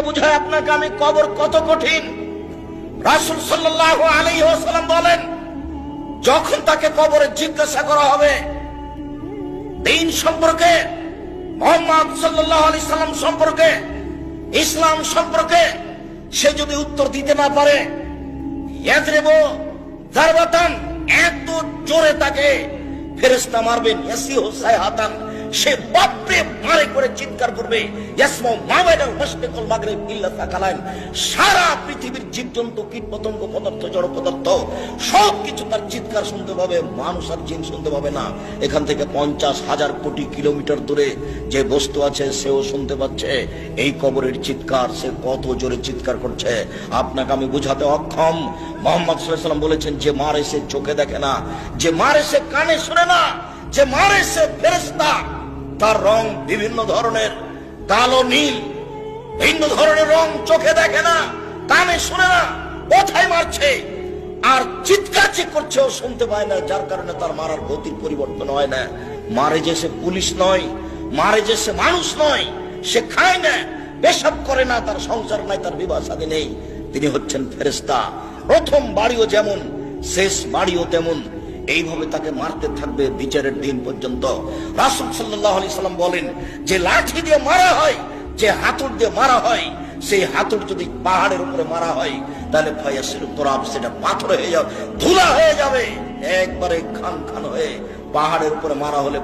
বুঝায় আপনাকে আমি কবর কত কঠিন। রাসূল সাল্লাল্লাহু আলাইহি ওয়াসাল্লাম বলেন, যখন তাকে কবরে জিজ্ঞাসা করা হবে দ্বীন সম্পর্কে, মুহাম্মদ সাল্লাল্লাহু আলাইহি সাল্লাম সম্পর্কে, ইসলাম সম্পর্কে, সে যদি উত্তর দিতে না পারে, ইয়াজরিবু যারবাতান, এত জোরে তাকে ফেরেশতা মারবেন, ইয়াসিহু সাইহাতান, সে বাপরে মারে করে চিৎকার করবে, ইয়াসমু মা বাইনাল মাশরিক ওয়াল মাগরিব ইল্লা সাকালান, সারা পৃথিবীর জীবজন্তু, কীটপতঙ্গ, পদার্থ, জড় পদার্থ সবকিছু তার চিৎকার শুনতে পাবে, মানুষ আর জিন শুনতে পাবে না। এখান থেকে 50,000 কোটি কিলোমিটার দূরে যে বস্তু আছে সেও শুনতে পাচ্ছে এই কবরের চিৎকার। সে কত জোরে চিৎকার করছে আপনাকে আমি বুঝাতে অক্ষম। মুহাম্মদ সাল্লাল্লাহু আলাইহি ওয়াসাল্লাম বলেছেন, যে মারে সে চোখে দেখে না, যে মারে সে কানে শুনে না, যে মারে সে ফেরেশতা, তার রং বিভিন্ন ধরনের, কালো নীল, ভিন্ন ধরনের রং, চোখে দেখে না, কানে শুনে না, কোথায় মারছে আর চিৎকার যে করছে ও শুনতে পায় না, যার কারণে তার মারার গতির পরিবর্তন হয় না। মারে যে সে পুলিশ নয়, মারে যে সে মানুষ নয়, সে খায় না, পেশাব করে না, তার সংসার নাই, তার বিবাহ শাদী নেই, তিনি হচ্ছেন ফেরেশতা। প্রথম বাড়িও যেমন, শেষ বাড়িও তেমন, এইভাবে তাকে মারতে থাকবে বিচারের দিন পর্যন্ত। রাসূল সাল্লাল্লাহু আলাইহি সাল্লাম বলেন, যে লাঠি দিয়ে মারা হয়, যে হাতুড় দিয়ে মারা হয়, সেই হাতুড় যদি পাহাড়ের উপরে মারা হয় তাহলে ফায়াসিরু তুরাব, সেটা পাথর হয়ে যাবে, ধুলা হয়ে যাবে, একবারে খান খান হয়ে। পাহাড়ের উপরে মারা হলে